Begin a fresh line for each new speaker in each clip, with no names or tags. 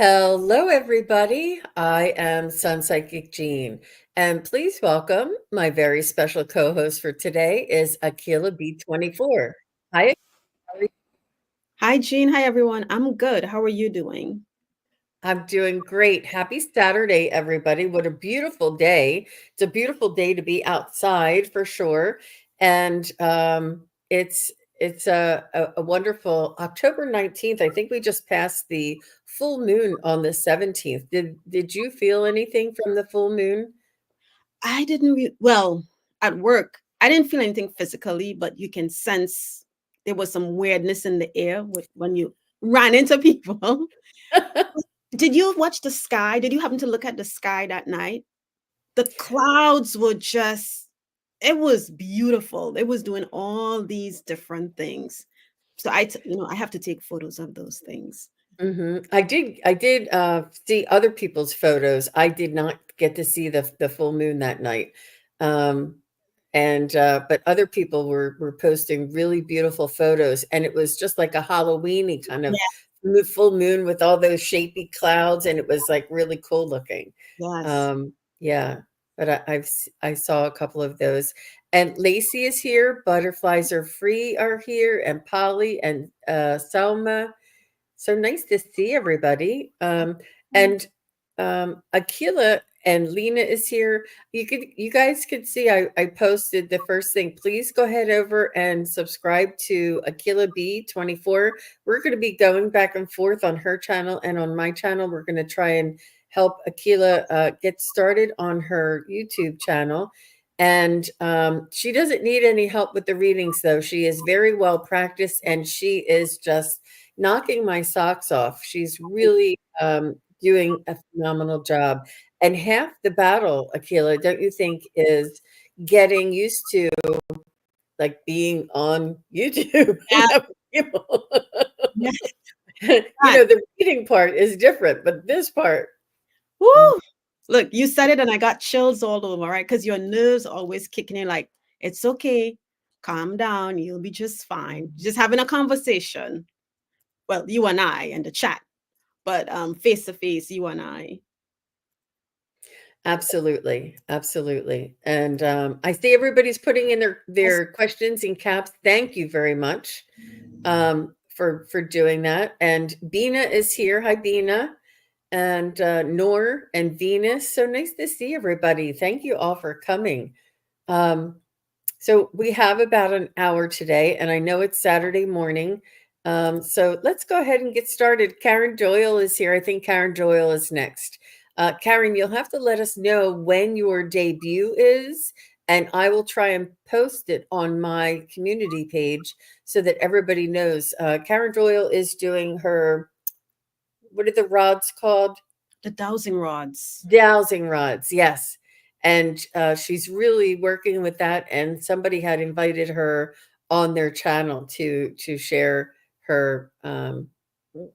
Hello, everybody. I am SunPsychic Jean, and please welcome my very special co-host for today is Akela B24. Hi, how are you?
Hi, Jean. Hi, everyone. I'm good. How are you doing?
I'm doing great. Happy Saturday, everybody. What a beautiful day. It's a beautiful day to be outside for sure. And it's a wonderful October 19th. I think we just passed the full moon on the 17th. Did you feel anything from the full moon?
I didn't, well, at work, I didn't feel anything physically, but you can sense there was some weirdness in the air when you ran into people. Did you watch the sky? Did you happen to look at the sky that night? The clouds were it was beautiful. It was doing all these different things. So I have to take photos of those things.
I did see other people's photos. I did not get to see the full moon that night. Um, and but other people were posting really beautiful photos, and it was just like a Halloweeny kind of full moon with all those shapy clouds, and it was like really cool looking.
Yes.
Yeah, but I saw a couple of those. And Lacey is here. Butterflies are free are here, and Polly and Selma. So nice to see everybody. And Akila and Lena is here. You guys could see I posted the first thing. Please go ahead over and subscribe to Akila B24. We're going to be going back and forth on her channel and on my channel. We're going to try and help Akila get started on her YouTube channel. And she doesn't need any help with the readings, though. She is very well practiced, and she is just knocking my socks off. She's really doing a phenomenal job. And half the battle, Akila, don't you think, is getting used to like being on YouTube and having people.
Yeah.
The reading part is different, but this part. Mm.
Woo! Look, you said it and I got chills all over, right? Because your nerves are always kicking in like, it's okay, calm down, you'll be just fine. Just having a conversation. Well, you and I and the chat, but face to face, you and I.
Absolutely, absolutely. And I see everybody's putting in
Yes.
their questions in caps. Thank you very much for doing that. And Bina is here. Hi, Bina. And Noor and Venus. So nice to see everybody. Thank you all for coming. Um, so we have about an hour today, and I know it's Saturday morning. So let's go ahead and get started. Karen Doyle is here. I think Karen Doyle is next. Karen, you'll have to let us know when your debut is, and I will try and post it on my community page so that everybody knows. Karen Doyle is doing her, what are the rods called?
The dowsing rods.
Dowsing rods, yes. And she's really working with that. And somebody had invited her on their channel to share her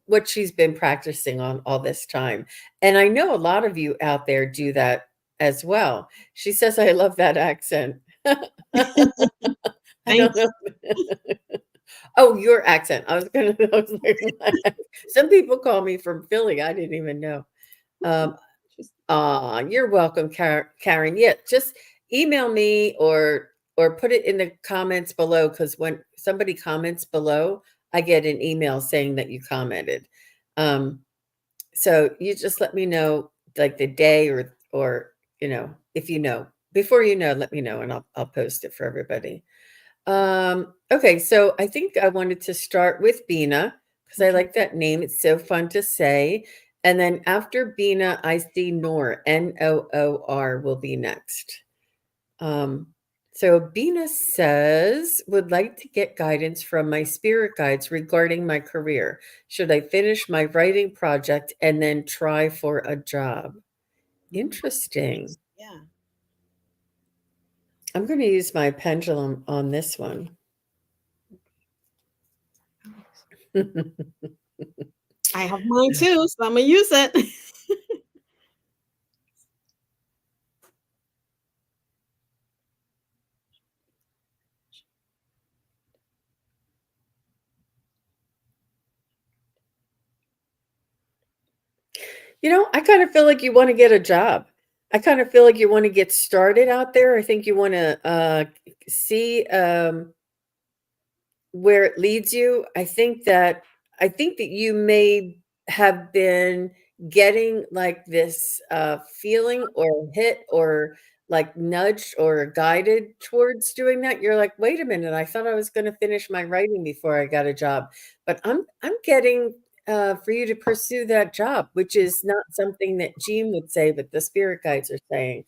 what she's been practicing on all this time. And I know a lot of you out there do that as well. She says, "I love that accent." I don't
Thanks.
know. Oh, your accent. I was like, some people call me from Philly. I didn't even know. Um, you're welcome, Karen. Yeah, just email me or put it in the comments below, because when somebody comments below, I get an email saying that you commented. Um, so you just let me know like the day or if you know before let me know and I'll post it for everybody. Okay, so I think I wanted to start with Bina because I
Okay.
like that name. It's so fun to say. And then after Bina, I see Noor. Noor will be next. Um, so Bina says, would like to get guidance from my spirit guides regarding my career. Should I finish my writing project and then try for a job?
Mm,
Interesting.
yeah.
I'm going to use my pendulum on this one.
I have mine too, so I'm gonna use it.
I kind of feel like you want to get a job. I kind of feel like you want to get started out there. I think you want to see where it leads you. I think that you may have been getting like this feeling or hit or like nudged or guided towards doing that. You're like, wait a minute, I thought I was going to finish my writing before I got a job, but I'm getting for you to pursue that job, which is not something that Jean would say, but the spirit guides are saying.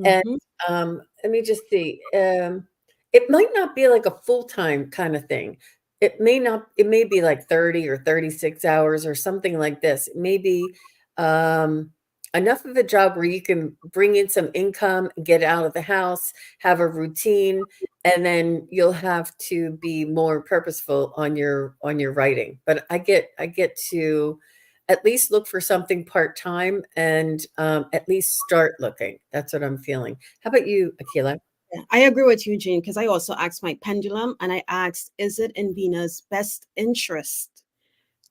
And
Mhm,
let me just see. It might not be like a full-time kind of thing. It may be like 30 or 36 hours or something like this. It may be um, enough of a job where you can bring in some income, get out of the house, have a routine, and then you'll have to be more purposeful on your writing. But I get to at least look for something part-time and at least start looking. That's what I'm feeling. How about you, Akila?
yeah, I agree with you, Jane, because I also asked my pendulum and I asked, is it in Venus' best interest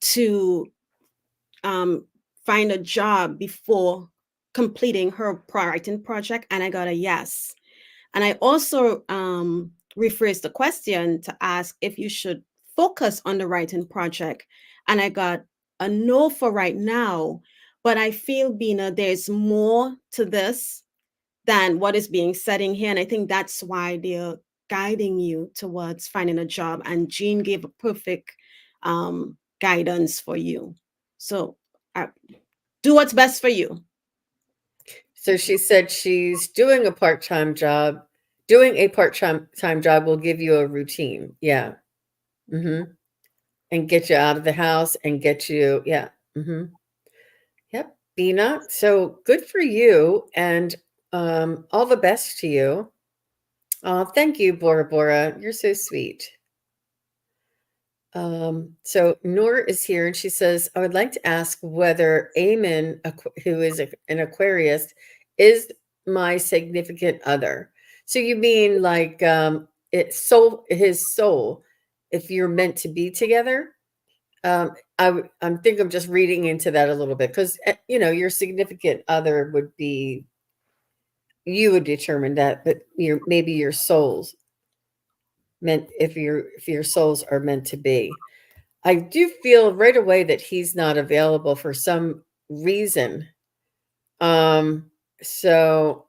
to um, find a job before completing her writing project? And I got a yes. And I also rephrased the question to ask if you should focus on the writing project. And I got a no for right now. But I feel, Bina, there's more to this than what is being said in here. And I think that's why they're guiding you towards finding a job. And Jean gave a perfect guidance for you. So uh, do what's best for you.
So she said she's doing a part-time job. Doing a part-time job will give you a routine. Yeah. Mhm. And get you out of the house and get you, yeah. Mhm. Yep. Bina, so good for you and all the best to you. Thank you, Bora Bora. You're so sweet. So Noor is here and she says, I would like to ask whether Eamon, who is an Aquarius, is my significant other. So you mean like his soul, if you're meant to be together? I'm think I'm just reading into that a little bit because your significant other would be you would determine that, but maybe your souls meant if your souls are meant to be. I do feel right away that he's not available for some reason. Um, so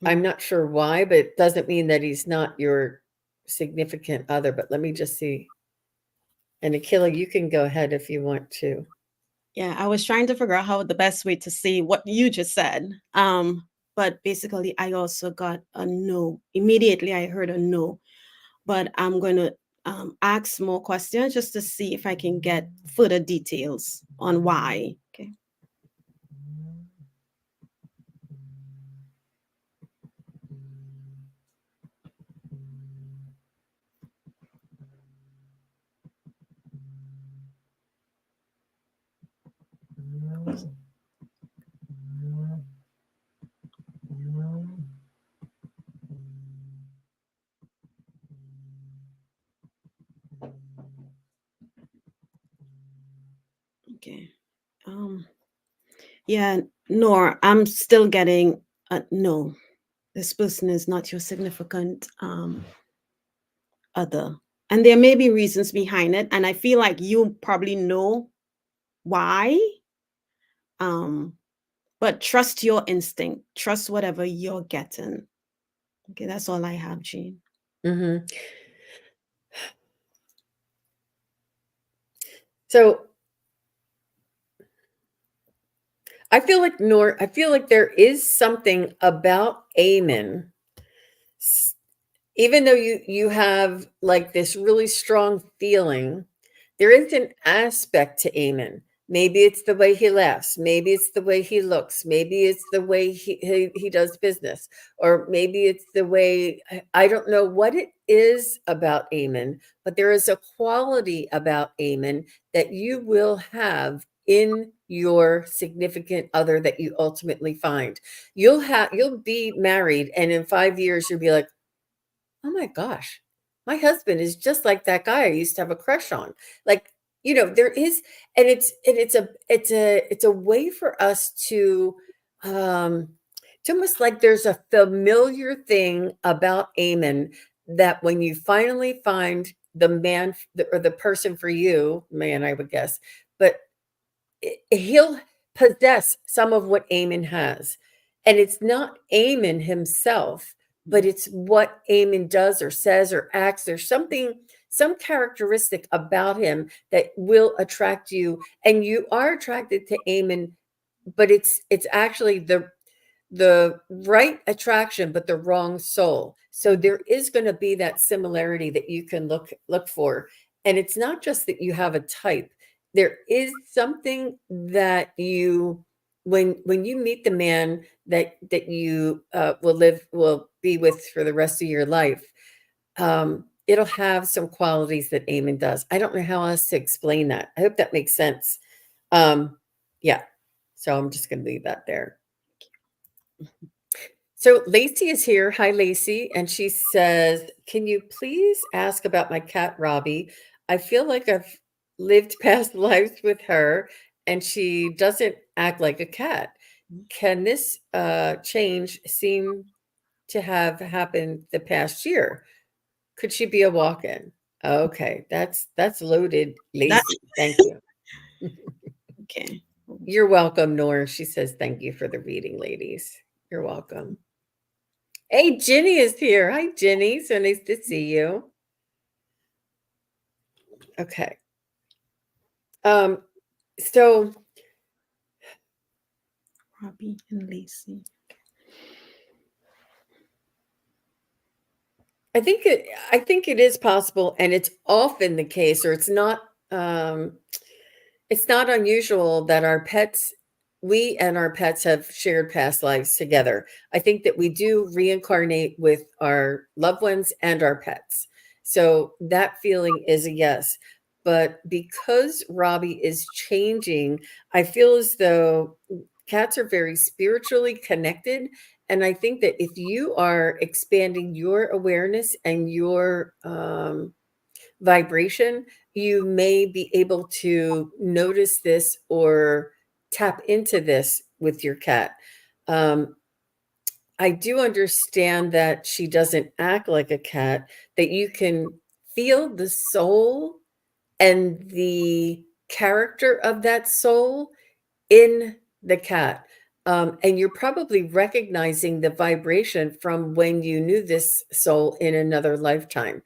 I'm not sure why, but it doesn't mean that he's not your significant other. But let me just see. And Akila, you can go ahead if you want to.
Yeah, I was trying to figure out how the best way to say what you just said. But basically, I also got a no. Immediately, I heard a no. But I'm going to ask more questions just to see if I can get further details on why. Okay. Okay. Um, yeah, Nor, I'm still getting a no. This person is not your significant other. And there may be reasons behind it. And I feel like you probably know why. Um, but trust your instinct. Trust whatever you're getting. Okay, that's all I have, Jean.
Hmm. So I feel like there is something about Amen, even though you have like this really strong feeling, there is an aspect to Eamon. Maybe it's the way he laughs, maybe it's the way he looks, maybe it's the way he does business, or maybe it's the way I don't know what it is about Eamon, but there is a quality about Eamon that you will have in your significant other that you ultimately find. You'll be married and in 5 years you'll be like, oh my gosh, my husband is just like that guy I used to have a crush on. Like, there is, and it's a way for us to, um it's almost like there's a familiar thing about Amen, that when you finally find the man, or the person for you, man, I would guess, but he'll possess some of what Amen has. And it's not Amen himself, but it's what Amen does or says or acts. There's something, some characteristic about him that will attract you. And you are attracted to Amen, but it's actually the right attraction, but the wrong soul. So
Mhm.
there is going to be that similarity that you can look for. And it's not just that you have a type. There is something that you, when you meet the man that you will be with for the rest of your life, it'll have some qualities that Eamon does. I don't know how else to explain that. I hope that makes sense. Yeah. So I'm just going to leave that there. So Lacey is here. Hi, Lacey. And she says, can you please ask about my cat, Robbie? I feel like I've lived past lives with her and she doesn't act like a cat. Can this change seem to have happened the past year? Could she be a walk-in? Okay, that's loaded,
That
Lacey. Thank you.
okay.
You're welcome, Nora. She says thank you for the reading, ladies. You're welcome. Hey, Ginny is here. Hi, Ginny. So nice to see you. Okay. Um, so
Robbie and Lacey.
I think it is possible, and it's often the case, or um it's not unusual that we and our pets have shared past lives together. I think that we do reincarnate with our loved ones and our pets. So that feeling is a yes. But because Robbie is changing, I feel as though cats are very spiritually connected. And I think that if you are expanding your awareness and your vibration, you may be able to notice this or tap into this with your cat. Um, I do understand that she doesn't act like a cat, that you can feel the soul and the character of that soul in the cat. And you're probably recognizing the vibration from when you knew this soul in another lifetime.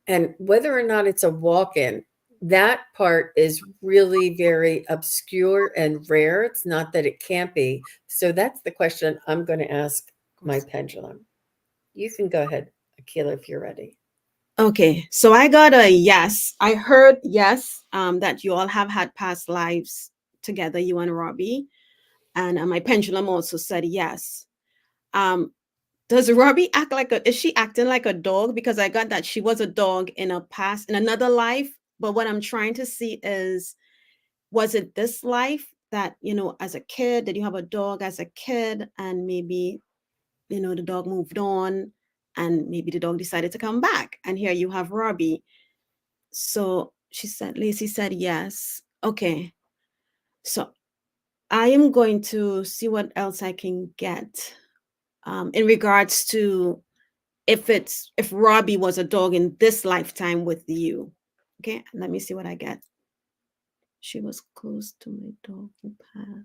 And whether or not it's a walk-in, that part is really very obscure and rare. It's not that it can't be. So that's the question I'm going to ask my pendulum. You can go ahead, Akela, if you're ready.
Okay, so I got a yes. I heard yes, that you all have had past lives together, you and Robbie. And my pendulum also said yes. Um, does Robbie act like is she acting like a dog? Because I got that she was a dog in a past, in another life. But what I'm trying to see is, was it this life that, as a kid, did you have a dog as a kid and maybe, the dog moved on and maybe the dog decided to come back? And here you have Robbie. So Lacey said yes. Okay. So I am going to see what else I can get in regards to if Robbie was a dog in this lifetime with you. Okay, let me see what I get. She was close to my dog who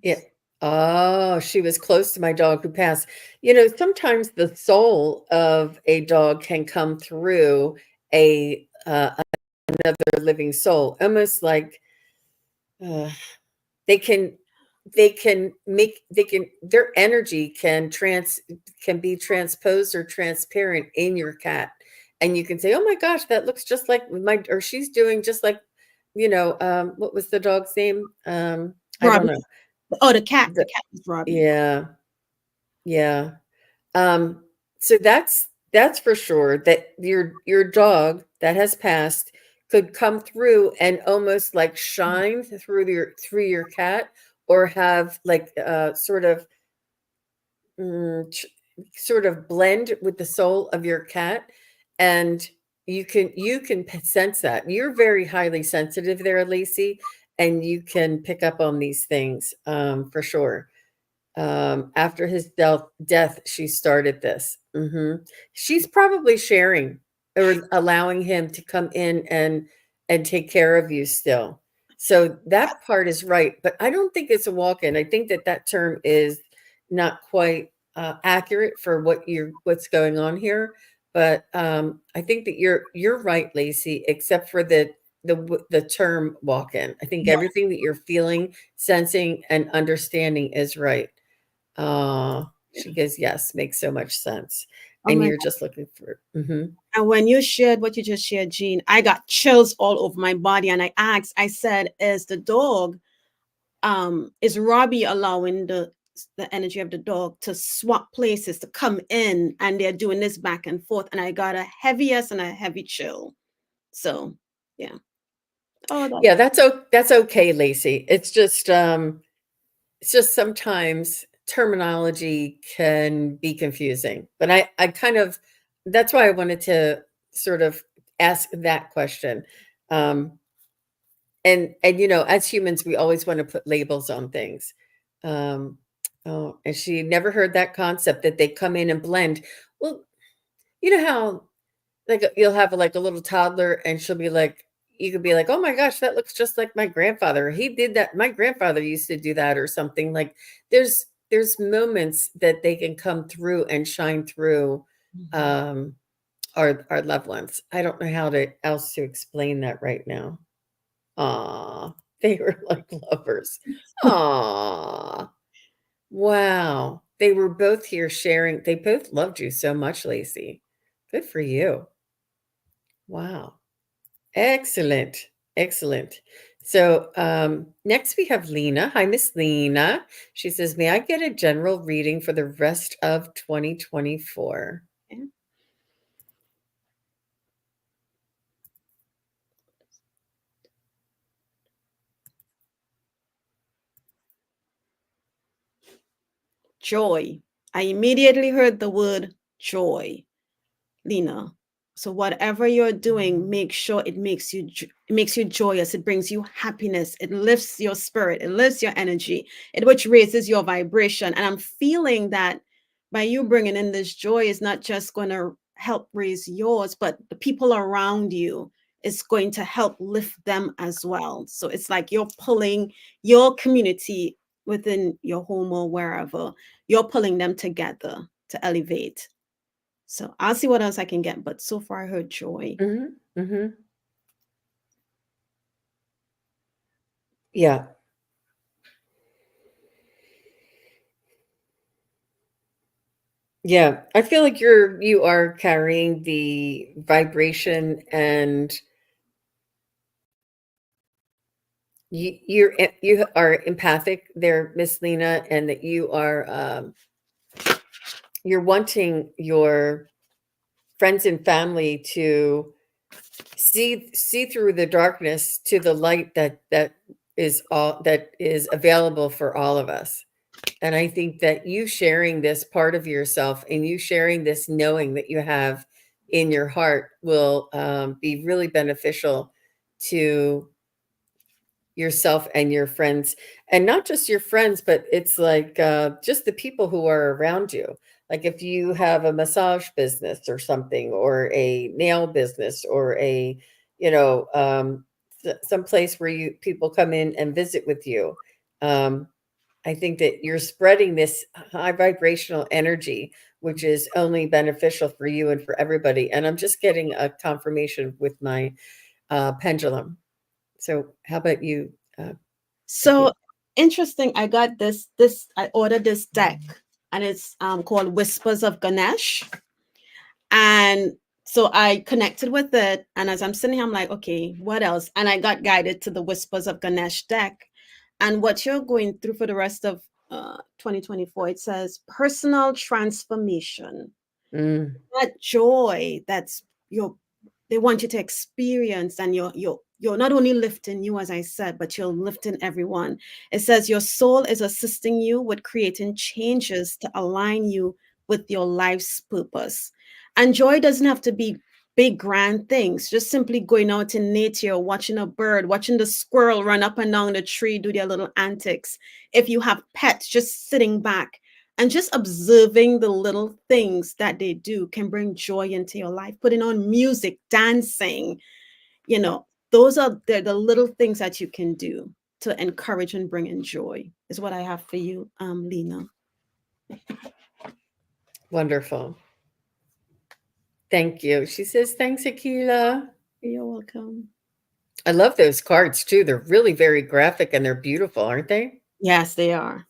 Yeah.
passed.
Oh, she was close to my dog who passed. Sometimes the soul of a dog can come through a another living soul, almost like uh, they can their energy can be transposed or transparent in your cat, and you can say, oh my gosh, that looks just like my, or she's doing just like, what was the dog's name? I don't
Robbie.
know.
Oh, the cat. The
The,
cat is Robbie.
yeah, yeah. um so that's for sure, that your dog that has passed could come through and almost like shine through your cat, or have like mm, ch- sort of blend with the soul of your cat. And sense that. You're very highly sensitive there, Lacey, and you can pick up on these things, for sure. After his death, she started this. She's probably sharing or allowing him to come in and take care of you still. So that part is right, but I don't think it's a walk-in. I think that that term is not quite accurate for what's going on here. But I think that you're right, Lacey, except for the term walk-in. I think
Yeah.
everything that you're feeling, sensing, and understanding is right. She goes, yes, makes so much sense.
Oh
And
my
you're
God.
just looking for, mhm.
And when you shared what you just shared, Jean, I got chills all over my body. And I asked, I said, is the dog, is Robbie allowing the energy of the dog to swap places, to come in, and they're doing this back and forth? And I got a heavy yes and a heavy chill. So yeah. Oh, that's
Yeah, that's okay, Lacey. It's just sometimes terminology can be confusing. But I kind of that's why I wanted to sort of ask that question. Um, and as humans, we always want to put labels on things. Um, oh, and she never heard that concept that they come in and blend. Well, you know how like you'll have like a little toddler and she'll be like, you could be like, oh my gosh, that looks just like my grandfather. He did that. My grandfather used to do that or something. Like there's moments that they can come through and shine through
Mhm.
um our loved ones. I don't know how to else to explain that right now. Aw, they were like lovers. Aw. Wow. They were both here sharing. They both loved you so much, Lacey. Good for you. Wow. Excellent. Excellent. So next we have Lena. Hi, Miss Lena. She says, may I get a general reading for the rest of 2024?
Yeah. Joy. I immediately heard the word joy. Lena. So whatever you're doing, make sure it makes you joyous. It brings you happiness. It lifts your spirit. It lifts your energy. It which raises your vibration. And I'm feeling that by you bringing in this joy is not just going to help raise yours, but the people around you is going to help lift them as well. So it's like you're pulling your community within your home or wherever. You're pulling them together to elevate. So I'll see what else I can get. But so far, I heard joy.
Hmm. Hmm. Yeah. Yeah. I feel like you are carrying the vibration and you are empathic there, Miss Lena, and that you're wanting your friends and family to see through the darkness to the light that is available for all of us. And I think that you sharing this part of yourself and you sharing this knowing that you have in your heart will be really beneficial to yourself and your friends, and not just your friends, but it's like just the people who are around you. Like if you have a massage business or something, or a nail business, or a you know some place where you people come in and visit with you. um, I think that you're spreading this high vibrational energy, which is only beneficial for you and for everybody. And I'm just getting a confirmation with my pendulum. So how about you? Uh,
So interesting. I got this. I ordered this deck, and it's called Whispers of Ganesh. And so I connected with it, and as I'm sitting here, I'm like, okay, what else? And I got guided to the Whispers of Ganesh deck. And what you're going through for the rest of 2024, it says personal transformation.
mm,
That joy that's your they want you to experience, and you're not only lifting you, as I said, but you're lifting everyone. It says your soul is assisting you with creating changes to align you with your life's purpose. And joy doesn't have to be big grand things, just simply going out in nature, watching a bird, watching the squirrel run up and down the tree, do their little antics. If you have pets, just sitting back and just observing the little things that they do can bring joy into your life. Putting on music, dancing, those are the little things that you can do to encourage and bring in joy, is what I have for you, Lena.
Wonderful. Thank you. She says, thanks, Akela.
You're welcome.
I love those cards too. They're really very graphic and they're beautiful, aren't they?
Yes, they are.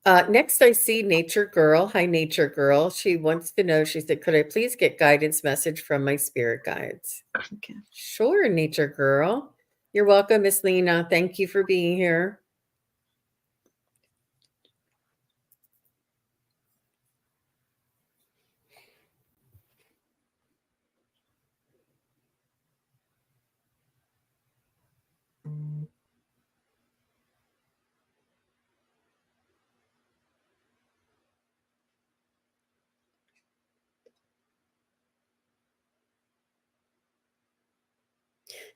Next, I see Nature Girl. Hi, Nature Girl. She wants to know, she said, could I please get guidance message from my spirit guides?
Okay.
Sure, Nature Girl. You're welcome, Miss Lena. Thank you for being here.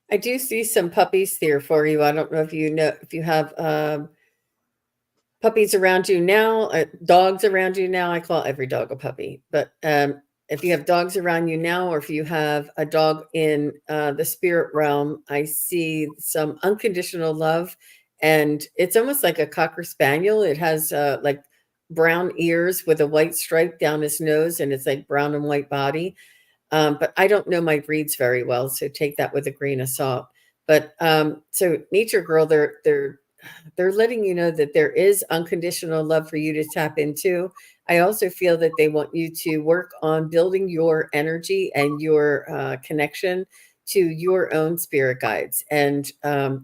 I do see some puppies there for you. I don't know if you have puppies around you now, dogs around you now. I call every dog a puppy, but if you have dogs around you now, or if you have a dog in the spirit realm, I see some unconditional love, and it's almost like a cocker spaniel. It has like brown ears with a white stripe down his nose, and it's like brown and white body. But I don't know my breeds very well, so take that with a grain of salt. But so Nature Girl, they're letting you know that there is unconditional love for you to tap into. I also feel that they want you to work on building your energy and your connection to your own spirit guides. And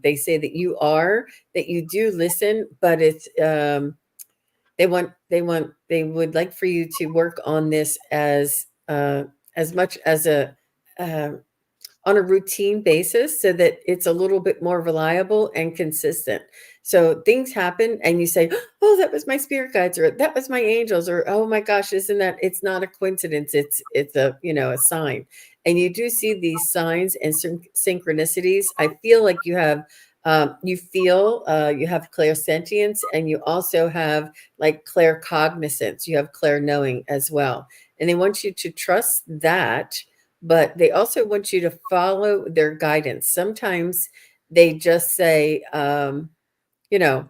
they say that you do listen, but it's they would like for you to work on this as much as uh, on a routine basis, so that it's a little bit more reliable and consistent. So things happen and you say, oh, that was my spirit guides, or that was my angels, or oh my gosh, isn't that, it's not a coincidence, it's a, a sign. And you do see these signs and synchronicities. I feel like you have you have clairsentience, and you also have like claircognizance, you have clairknowing as well. And they want you to trust that, but they also want you to follow their guidance. Sometimes they just say, you know,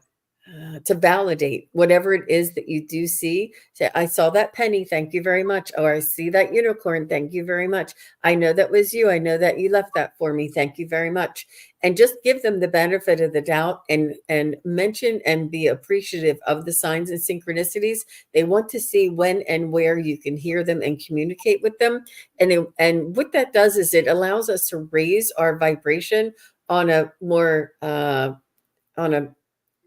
to validate whatever it is that you do see. Say, I saw that penny, thank you very much. Or I see that unicorn, thank you very much. I know that was you. I know that you left that for me. Thank you very much. And just give them the benefit of the doubt, and mention and be appreciative of the signs and synchronicities. They want to see when and where you can hear them and communicate with them. And what that does is it allows us to raise our vibration on a more on a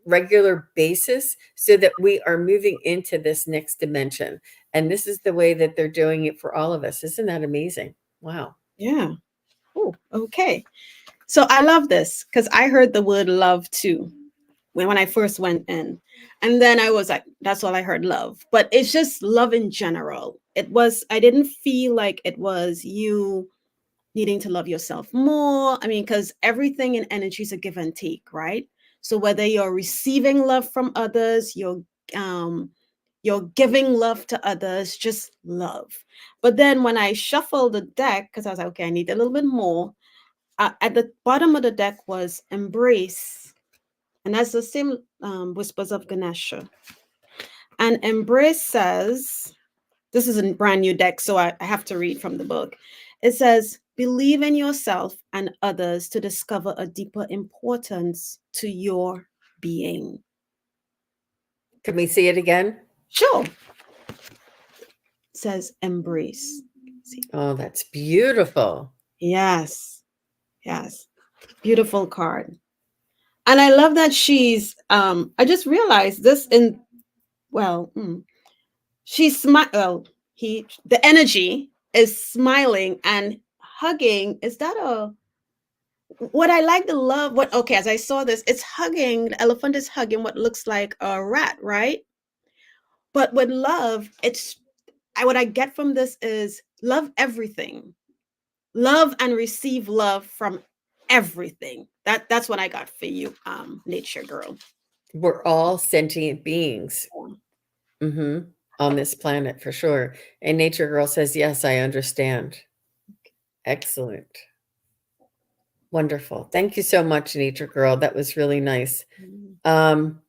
regular basis, so that we are moving into this next dimension. And this is the way that they're doing it for all of us. Isn't that amazing? Wow.
Yeah. Oh, okay. So I love this because I heard the word love too when I first went in. And then I was like, that's all I heard, love. But it's just love in general. I didn't feel like it was you needing to love yourself more. I mean, because everything in energy is a give and take, right? So whether you're receiving love from others, you're giving love to others, just love. But then when I shuffled the deck, because I was like, okay, I need a little bit more. At the bottom of the deck was embrace, and that's the same whispers of Ganesha. And embrace says, this is a brand new deck, so I have to read from the book. It says, believe in yourself and others to discover a deeper importance to your being.
Can we see it again?
Sure. It says embrace. See.
Oh, that's beautiful.
Yes. Yes. Beautiful card. And I love that she's I just realized this in she's the energy is smiling and hugging. Is that a what I like the love? What okay, as I saw this, it's hugging, the elephant is hugging what looks like a rat, right? But with love, it's what I get from this is love everything. Love and receive love from everything. That's what I got for you, nature girl.
We're all sentient beings. Hmm. On this planet for sure. And Nature Girl says, yes, I understand. Excellent. Wonderful. Thank you so much, Nature Girl. That was really nice.
Mhm.
Um,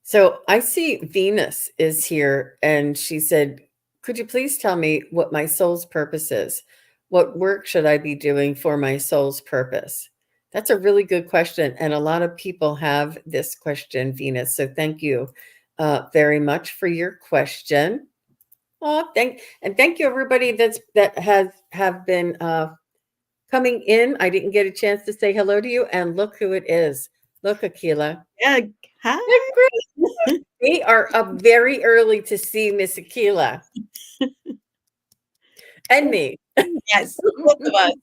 so I see Venus is here, and she said, could you please tell me what my soul's purpose is? What work should I be doing for my soul's purpose? That's a really good question. And a lot of people have this question, Venus. So thank you very much for your question. Oh, thank you everybody that has have been coming in. I didn't get a chance to say hello to you, and look who it is. Look, Akela.
Yeah. Hi.
Look, we are up very early to see Miss Akela and me.
Yes, both of us.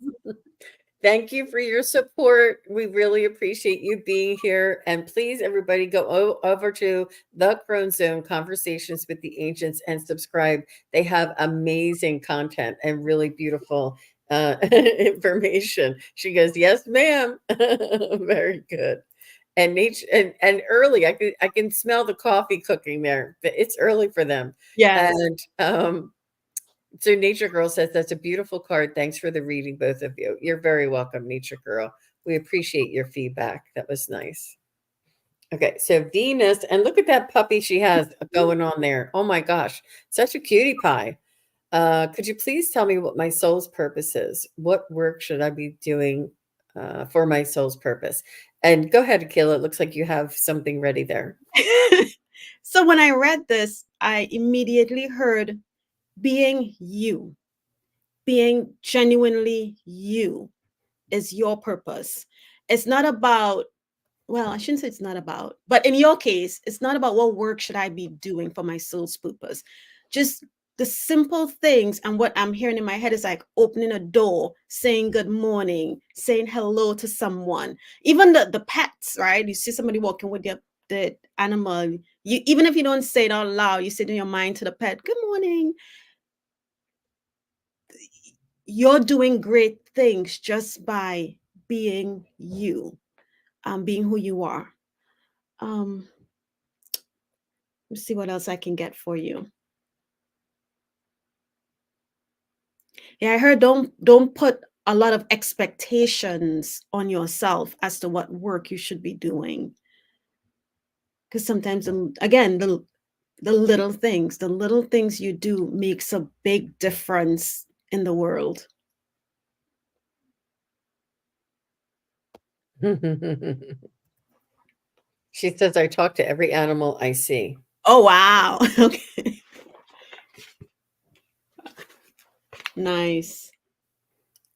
Thank you for your support. We really appreciate you being here. And please, everybody, go over to the Crone Zone Conversations with the Ancients and subscribe. They have amazing content and really beautiful information. She goes, yes, ma'am. Very good. And nature and early, I can smell the coffee cooking there. But it's early for them.
Yes.
And so Nature Girl says, that's a beautiful card. Thanks for the reading, both of you. You're very welcome, Nature Girl. We appreciate your feedback. That was nice. Okay, so Venus, and look at that puppy she has going on there. Oh my gosh, such a cutie pie. Could you please tell me what my soul's purpose is? What work should I be doing for my soul's purpose? And go ahead, Akila. It looks like you have something ready there.
So when I read this, I immediately heard being you, being genuinely you is your purpose. It's not about, well, I shouldn't say it's not about, but in your case, it's not about what work should I be doing for my soul's purpose. Just the simple things. And what I'm hearing in my head is like opening a door, saying good morning, saying hello to someone, even the pets, right? You see somebody walking with the animal, you, even if you don't say it out loud, you say it in your mind to the pet, good morning. You're doing great things just by being you, being who you are. Um, let's see what else I can get for you. Yeah, I heard don't put a lot of expectations on yourself as to what work you should be doing. Because sometimes, again, the little things you do makes a big difference in the world.
She says, I talk to every animal I see.
Oh wow. Okay. Nice.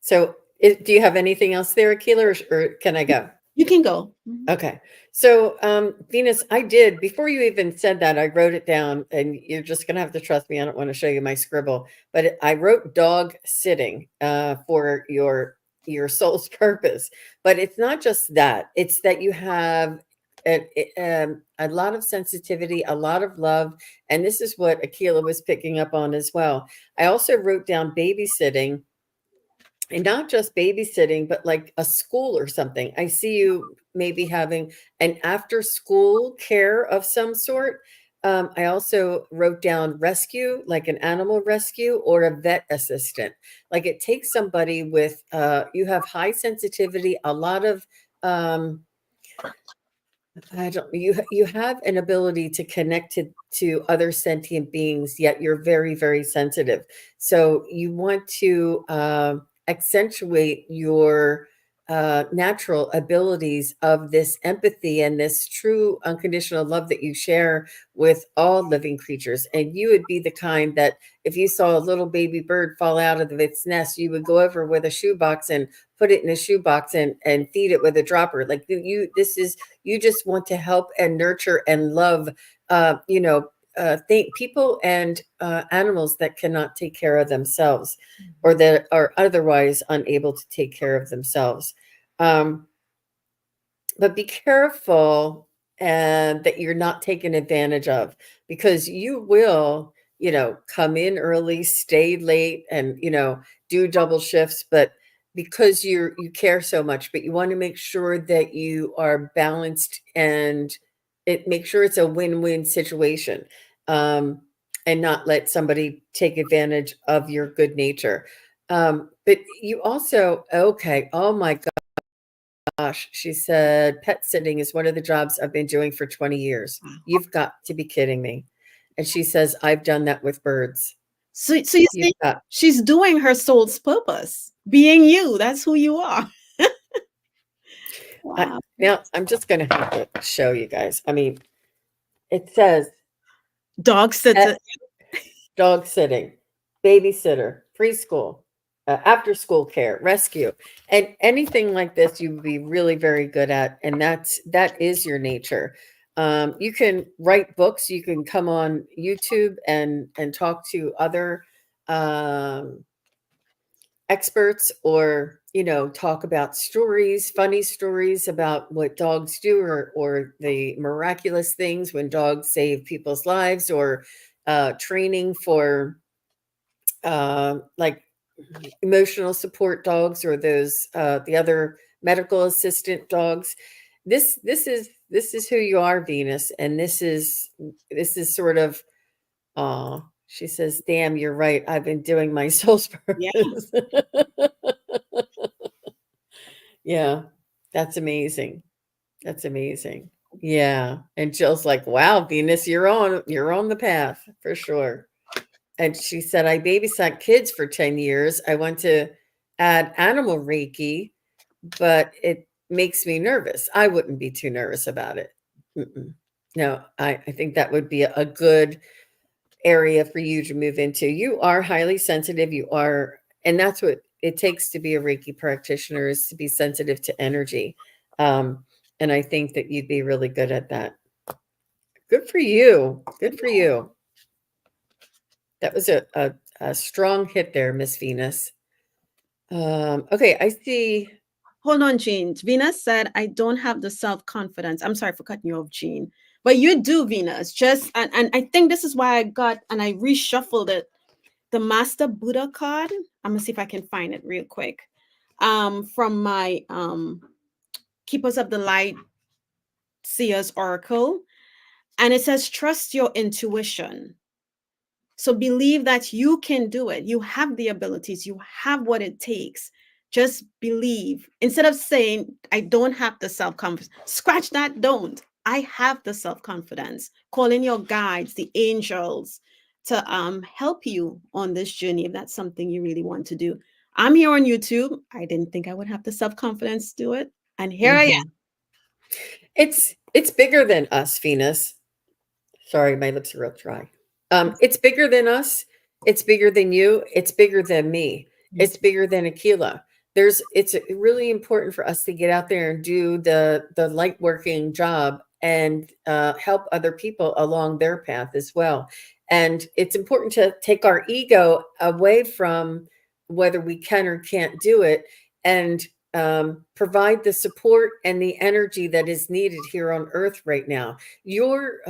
So, do you have anything else there, Akila, or can I go?
You can go. Mhm.
Okay. So, Venus, I did, before you even said that, I wrote it down, and you're just going to have to trust me. I don't want to show you my scribble, but I wrote dog sitting for your soul's purpose. But it's not just that, it's that you have a lot of sensitivity, a lot of love. And this is what Akila was picking up on as well. I also wrote down babysitting, and not just babysitting, but like a school or something. I see you maybe having an after school care of some sort. I also wrote down rescue, like an animal rescue or a vet assistant. Like it takes somebody with, you have high sensitivity, a lot of, I don't, you have an ability to connect to other sentient beings, yet you're very, very sensitive. So you want to accentuate your natural abilities of this empathy and this true unconditional love that you share with all living creatures. And you would be the kind that if you saw a little baby bird fall out of its nest, you would go over with a shoebox and put it in a shoebox and feed it with a dropper. Like this is, you just want to help and nurture and love, think people and animals that cannot take care of themselves or that are otherwise unable to take care of themselves. Um, but be careful and that you're not taken advantage of, because you will come in early, stay late, and do double shifts, but because you care so much, but you want to make sure that you are balanced, and it make sure it's a win-win situation, um, and not let somebody take advantage of your good nature. But you also, okay, oh my gosh, she said, pet sitting is one of the jobs I've been doing for 20 years.
Wow.
You've got to be kidding me. And she says, I've done that with birds.
So you
You've
see,
got,
she's doing her soul's purpose, being you. That's who you are. Wow.
now I'm just going to have to show you guys. I mean, it says
Dog sitter.
pet, dog sitting, babysitter, preschool, after school care, rescue, and anything like this you would be really very good at, and that is your nature. You can write books. You can come on YouTube and talk to other um, experts, or talk about stories, funny stories about what dogs do, or the miraculous things when dogs save people's lives, or training for like emotional support dogs, or those the other medical assistant dogs. This is who you are, Venus, and this is sort of, she says, damn, you're right, I've been doing my soul's
Yeah.
purpose. Yeah, that's amazing. That's amazing. Yeah. And Jill's like, wow, Venus, you're on the path for sure. And she said, I babysat kids for 10 years. I want to add animal Reiki, but it makes me nervous. I wouldn't be too nervous about it. Mm-mm. No, I think that would be a good area for you to move into. You are highly sensitive. You are, and that's what it takes to be a Reiki practitioner, is to be sensitive to energy. Um, and I think that you'd be really good at that. Good for you. Good for you. That was a strong hit there, Miss Venus. Okay, I see.
Hold on, Jean. Venus said, I don't have the self confidence. I'm sorry for cutting you off, Jean. But you do, Venus. Just and I think this is why I got and I reshuffled it. The Master Buddha card. I'm gonna see if I can find it real quick. From my Keepers of the Light Seers Oracle. And it says, trust your intuition. So believe that you can do it. You have the abilities, you have what it takes. Just believe. Instead of saying, I don't have the self confidence, scratch that, don't. I have the self confidence. Call in your guides, the angels, to help you on this journey if that's something you really want to do. I'm here on YouTube. I didn't think I would have the self confidence to do it. And here I am.
Mhm. It's bigger than us, Venus. Sorry, my lips are real dry. It's bigger than us. It's bigger than you. It's bigger than me.
Yes.
It's bigger than Akela. It's really important for us to get out there and do the light working job, and help other people along their path as well. And it's important to take our ego away from whether we can or can't do it, and provide the support and the energy that is needed here on Earth right now. You're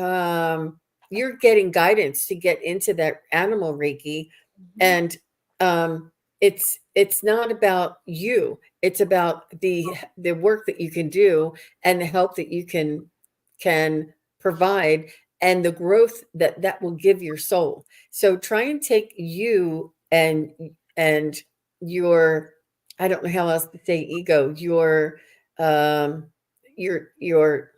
getting guidance to get into that animal Reiki,
Mhm.
and it's not about you. It's about the work that you can do, and the help that you can provide, and the growth that will give your soul. So try and take you and your, I don't know how else to say ego, um your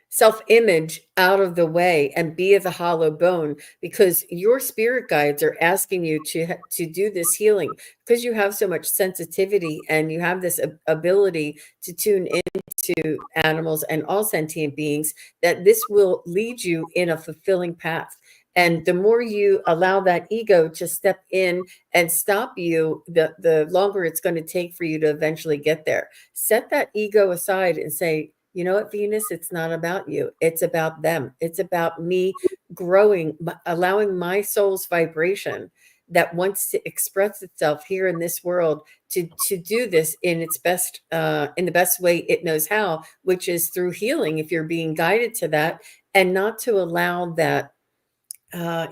self-image out of the way, and be of the hollow bone, because your spirit guides are asking you to do this healing, because you have so much sensitivity, and you have this ability to tune into animals and all sentient beings, that this will lead you in a fulfilling path. And the more you allow that ego to step in and stop you, the longer it's going to take for you to eventually get there. Set that ego aside and say, you know what, Venus, it's not about you. It's about them. It's about me growing, allowing my soul's vibration that wants to express itself here in this world, to do this in its best, in the best way it knows how, which is through healing, if you're being guided to that, and not to allow that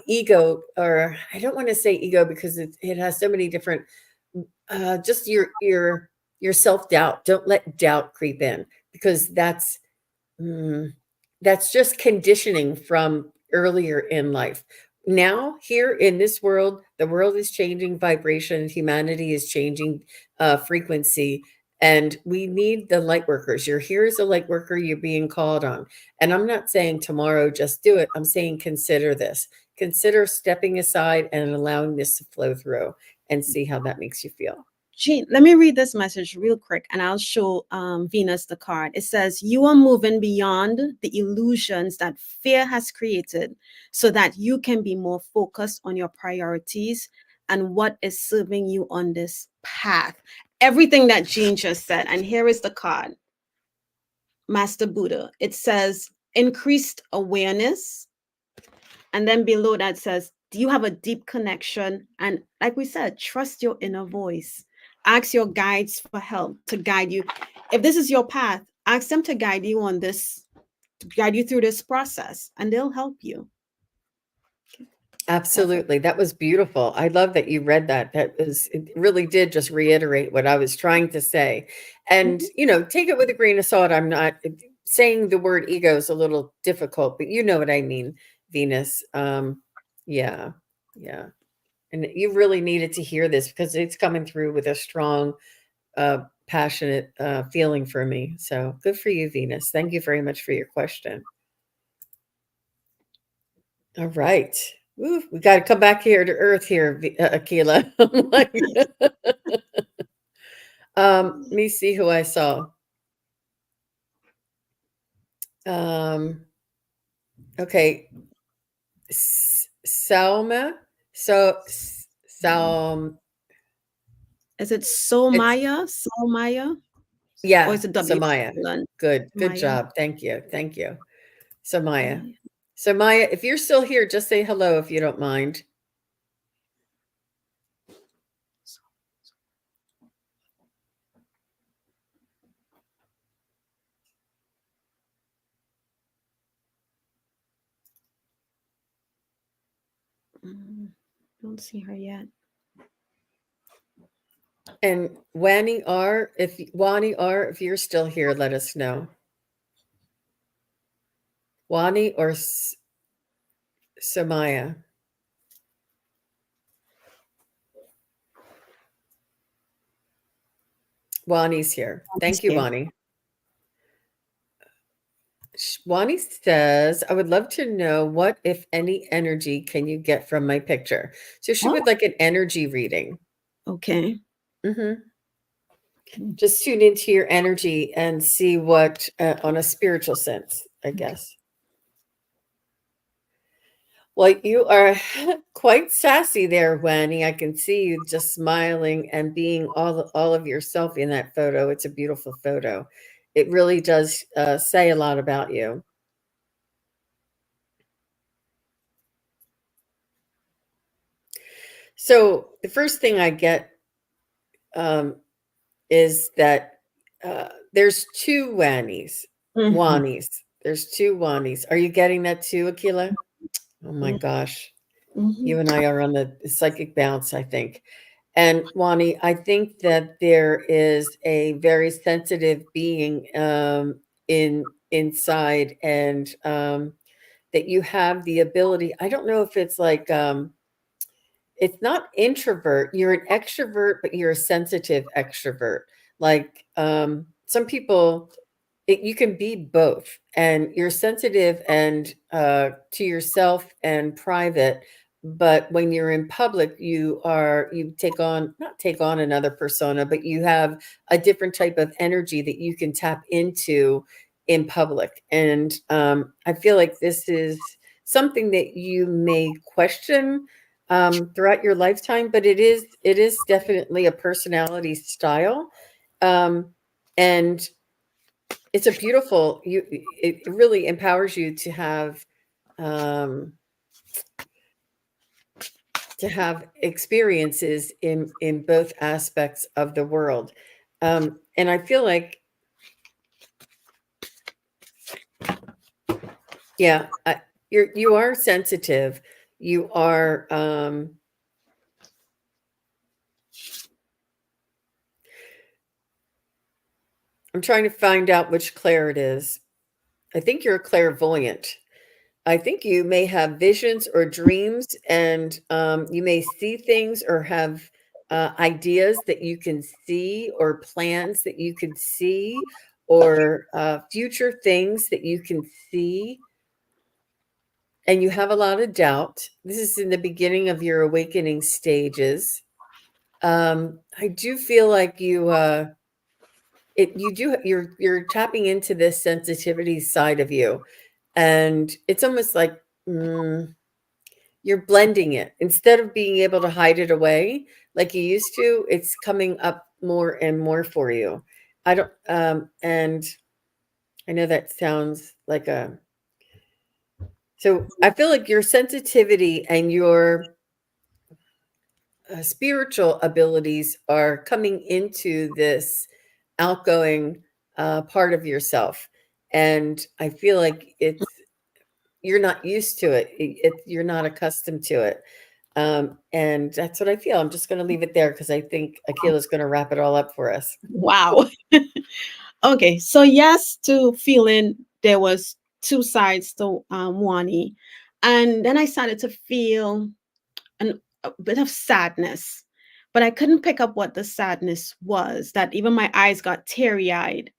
ego, or I don't want to say ego because it has so many different, just your self-doubt. Don't let doubt creep in, because mm, that's just conditioning from earlier in life. Now, here in this world, the world is changing vibration, humanity is changing frequency, and we need the light workers. You're here as a light worker, you're being called on. And I'm not saying tomorrow just do it. I'm saying consider this. Consider stepping aside and allowing this to flow through, and see how that makes you feel.
Jean, let me read this message real quick and I'll show Venus the card. It says, you are moving beyond the illusions that fear has created so that you can be more focused on your priorities and what is serving you on this path. Everything that Jean just said. And here is the card, Master Buddha. It says, increased awareness. And then below that says, do you have a deep connection? And like we said, trust your inner voice. Ask your guides for help to guide you. If this is your path, ask them to guide you on this, to guide you through this process, and they'll help you. That's it.
Absolutely. That was beautiful. I love that you read that. It really did just reiterate what I was trying to say. And,
Mhm.
take it with a grain of salt. I'm not saying the word ego is a little difficult, but you know what I mean, Venus. Yeah. Yeah. And you really needed to hear this because it's coming through with a strong, passionate feeling for me. So good for you, Venus. Thank you very much for your question. All right. Woo, we got to come back here to Earth here, Akela. I'm like, let me see who I saw. Um, okay, Salma. So, Salm.
Is it
It's
Soulmaya? Soulmaya? Or
yeah,
is it W?
Samaya.
Lund?
Good
Maya.
job. Thank you, thank you, Samaya.
Maya.
Samaya, if you're still here, just say hello if you don't mind.
Don't see her yet.
And Wani R, if you're still here, let us know. Wani or Samaya. Wani's here.
He's
Thank you,
here.
Wani. Wani says, I would love to know what, if any, energy can you get from my picture? So she
Oh,
would like an energy reading.
okay.
Hmm. Just tune into your energy and see what, on a spiritual sense, I
Okay.
guess. Well, you are quite sassy there, Wani. I can see you just smiling and being all of yourself in that photo. It's a beautiful photo. It really does say a lot about you. So the first thing I get, um, is that there's two Wanis.
Mm-hmm.
Wanis. There's two Wanis. Are you getting that too, Akila? Oh my gosh.
Mm-hmm.
You and I are on the psychic bounce, I think. And Wani, I think that there is a very sensitive being, inside, and that you have the ability. I don't know if it's like, it's not introvert, you're an extrovert, but you're a sensitive extrovert. Like, some people, you can be both, and you're sensitive and to yourself and private, but when you're in public, you take on, not take on another persona, but you have a different type of energy that you can tap into in public. And I feel like this is something that you may question throughout your lifetime, but it is definitely a personality style. um, and it's a beautiful, it really empowers you um, to have experiences in both aspects of the world. And I feel like, yeah, you are sensitive, You are, I'm trying to find out which Claire it is. I think you're a clairvoyant. I think you may have visions or dreams, and you may see things or have ideas that you can see, or plans that you can see, or future things that you can see. And you have a lot of doubt. This is in the beginning of your awakening stages. I do feel like you're tapping into this sensitivity side of you, and it's almost like, mm, you're blending it instead of being able to hide it away like you used to. It's coming up more and more for you. I don't and I know that sounds like a so I feel like your sensitivity and your spiritual abilities are coming into this outgoing part of yourself, and I feel like you're not used to it. You're not accustomed to it. And that's what I feel. I'm just going to leave it there because I think Akela's going to wrap it all up for us.
Wow. Okay, so yes to feeling there was two sides to Wani, and then I started to feel a bit of sadness, but I couldn't pick up what the sadness was. That even my eyes got teary eyed,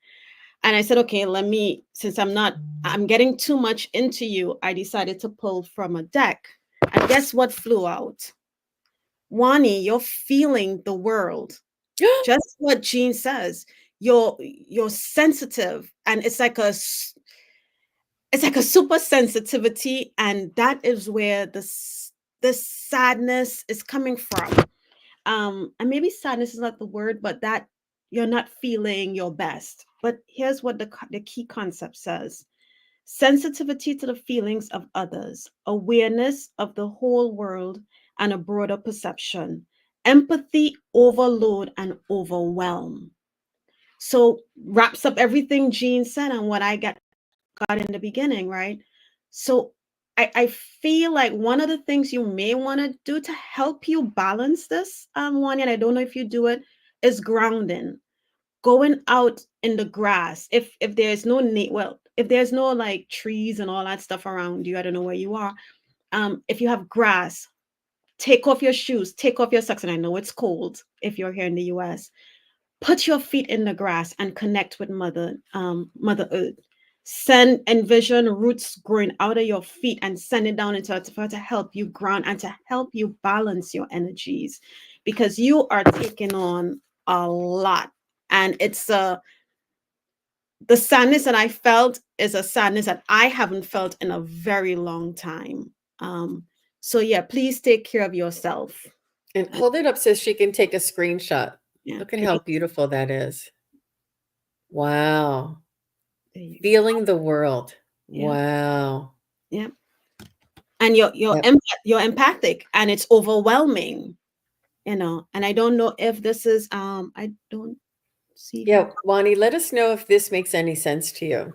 and I said, okay, let me. Since I'm getting too much into you. I decided to pull from a deck, and guess what flew out? Wani, you're feeling the world. Just what Jean says. You're sensitive, and it's like a super sensitivity, and that is where the sadness is coming from. And maybe sadness is not the word, but that you're not feeling your best. But here's what the key concept says: sensitivity to the feelings of others, awareness of the whole world and a broader perception, empathy, overload, and overwhelm. So wraps up everything Jean said and what I got in the beginning, right? So I feel like one of the things you may want to do to help you balance this, one, and I don't know if you do it, is grounding, going out in the grass. If there's no well, if there's no like trees and all that stuff around you, I don't know where you are. If you have grass, take off your shoes, take off your socks, and I know it's cold if you're here in the US. Put your feet in the grass and connect with Mother Earth. Send envision roots growing out of your feet and send it down into earth for to help you ground and to help you balance your energies, because you are taking on a lot. And it's the sadness that I felt is a sadness that I haven't felt in a very long time. So yeah, please take care of yourself.
And hold it up so she can take a screenshot.
Yeah,
Look at how
please.
beautiful that is. Wow.
There you go.
Feeling the world.
Yeah,
Wow.
yeah. And
Yep.
you're empathic, and it's overwhelming, and I don't know if this is I don't see
Yeah,
her.
Wani, let us know if this makes any sense to you.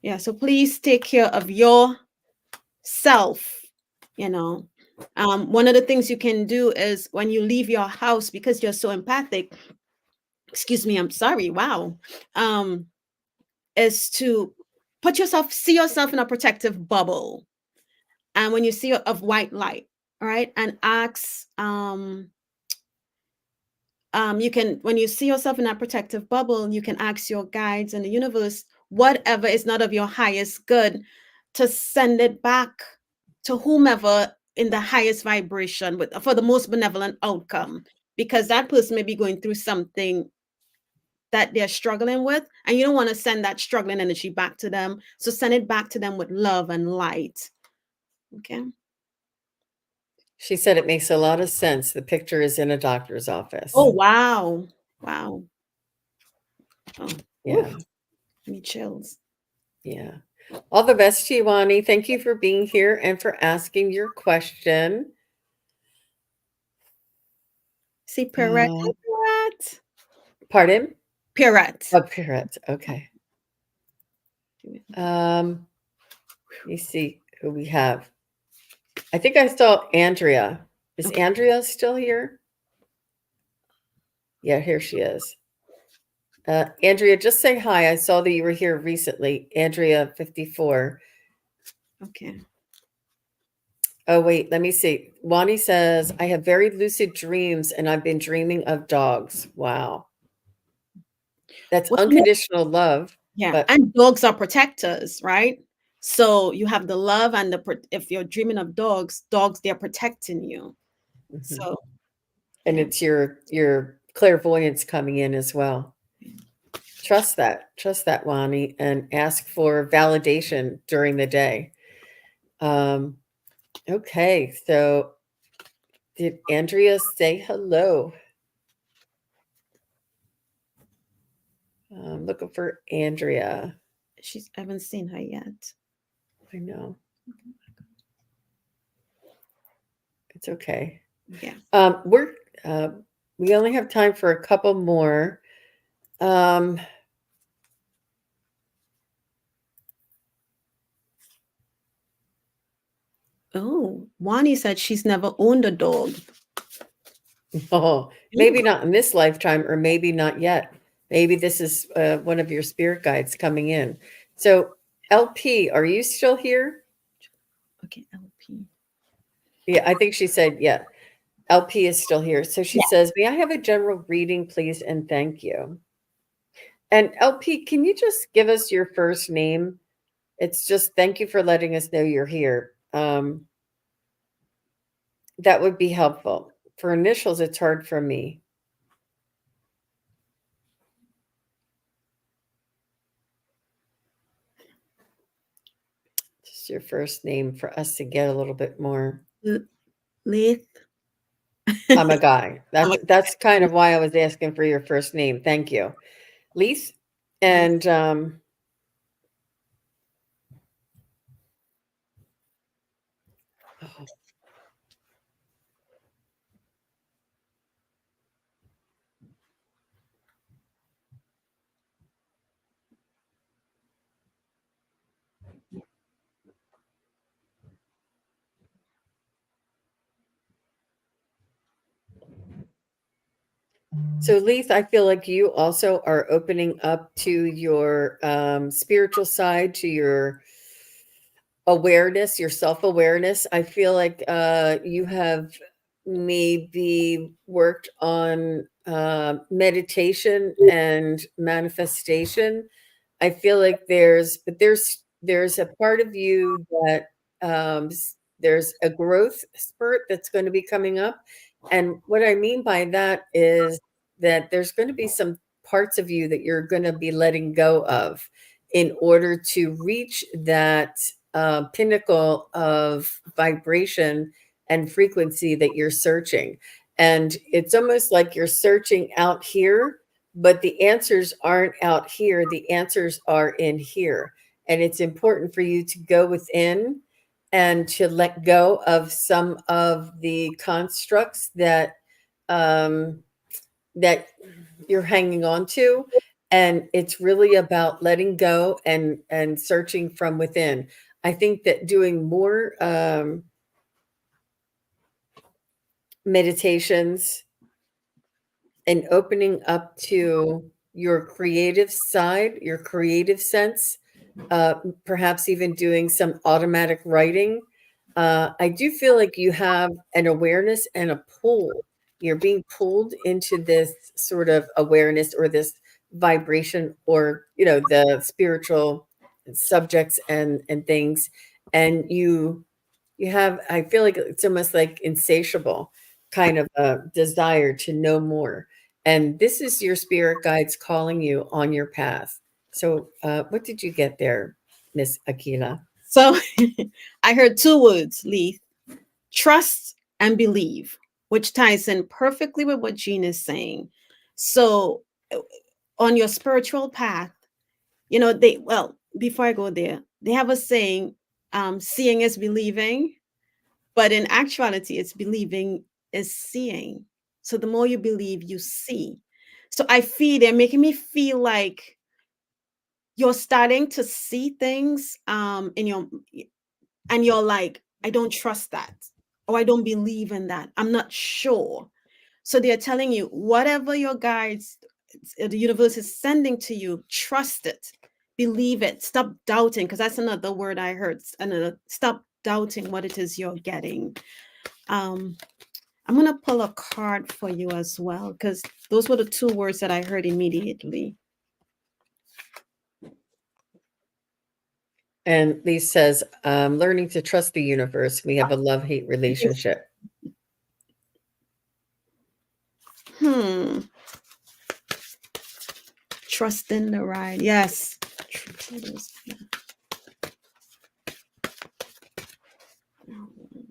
Yeah, so please take care of yourself. you know One of the things you can do is when you leave your house, because you're so empathic, excuse me, I'm sorry, wow, um is to see yourself in a protective bubble, and when you see of white light, all right, and ask, you can, when you see yourself in that protective bubble, you can ask your guides in the universe, whatever is not of your highest good, to send it back to whomever in the highest vibration with for the most benevolent outcome, because that person may be going through something that they're struggling with, and you don't want to send that struggling energy back to them, so send it back to them with love and light. Okay.
She said it makes a lot of sense. The picture is in a doctor's office.
Oh, wow. Wow. Oh,
Yeah.
oof, me chills.
Yeah. All the best to you, Wani. Thank you for being here and for asking your question.
See, Perrette.
Uh,
Hi, Perrette.
Pardon?
Perrette.
Oh, Pirate. Okay. Let me see. who we have. I think I saw Andrea. Is
Okay.
Andrea still here? Yeah, here she is. Andrea, just say hi. I saw that you were here recently. Andrea 54.
Okay.
Oh, wait, let me see. Wani says, I have very lucid dreams and I've been dreaming of dogs. Wow. That's
Well,
unconditional love.
yeah,
But
and dogs are protectors, right? So you have the love and if you're dreaming of dogs, they're protecting you.
mhm.
So
And
yeah.
it's your clairvoyance coming in as well. Trust that, Wani, and ask for validation during the day. Um, okay, so did Andrea say hello? I'm looking for Andrea.
I haven't seen her yet.
I know it's okay.
Yeah.
We're uh, we only have time for a couple more. Um,
Oh, Wani said she's never owned a dog.
oh,
Ooh,
maybe not in this lifetime, or maybe not yet. Maybe this is one of your spirit guides coming in. So, LP, are you still here?
okay, LP.
Yeah, I think she said, yeah, LP is still here. So she
Yeah.
says, may I have a general reading, please? And thank you. And LP, can you just give us your first name? It's just thank you for letting us know you're here. That would be helpful. For initials, it's hard for me. Just your first name for us to get a little bit more.
Leith.
I'm a guy.
I'm
That's kind of why I was asking for your first name. Thank you. Lise. And oh, so, Leith, I feel like you also are opening up to your spiritual side, to your awareness, your self awareness. I feel like you have maybe worked on meditation and manifestation. I feel like there's a part of you that there's a growth spurt that's going to be coming up, and what I mean by that is that there's going to be some parts of you that you're going to be letting go of in order to reach that pinnacle of vibration and frequency that you're searching. And it's almost like you're searching out here, but the answers aren't out here. The answers are in here. And it's important for you to go within and to let go of some of the constructs um, that you're hanging on to, and it's really about letting go and searching from within. I think that doing more meditations and opening up to your creative side, your creative sense, uh, perhaps even doing some automatic writing. I do feel like you have an awareness and a pull. You're being pulled into this sort of awareness or this vibration, or the spiritual subjects and things, and you have, I feel like it's almost like insatiable kind of a desire to know more. And this is your spirit guides calling you on your path. So, what did you get there, Miss Akela?
So I heard two words, Leith: trust and believe, which ties in perfectly with what Jean is saying. So on your spiritual path, before I go there, they have a saying, seeing is believing, but in actuality, it's believing is seeing. So the more you believe, you see. So I feel they're making me feel like you're starting to see things in your and you're like, I don't trust that, or I don't believe in that. I'm not sure. So they're telling you whatever your guides, the universe is sending to you, trust it, believe it, stop doubting, because that's another word I heard. Another, stop doubting what it is you're getting. Um, I'm gonna pull a card for you as well, because those were the two words that I heard immediately.
And Lee says, learning to trust the universe. We have a love-hate relationship.
Hmm. Trust in the ride. Yes.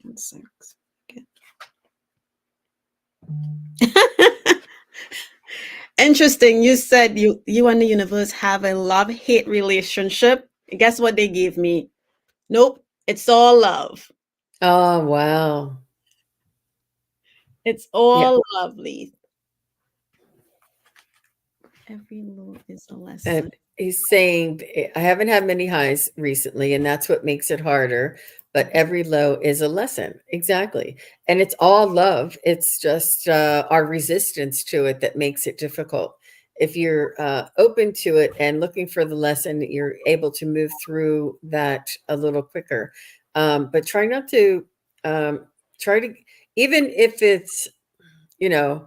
One sec. Interesting. You said you and the universe have a love-hate relationship. Guess what they gave me? Nope. It's all love.
Oh, wow.
It's
Yeah.
all lovely. Every low is a lesson.
And he's saying, I haven't had many highs recently, and that's what makes it harder. But every low is a lesson. Exactly. And it's all love. It's just our resistance to it that makes it difficult. If you're open to it and looking for the lesson, you're able to move through that a little quicker. But try not to, um, try to, even if it's, you know,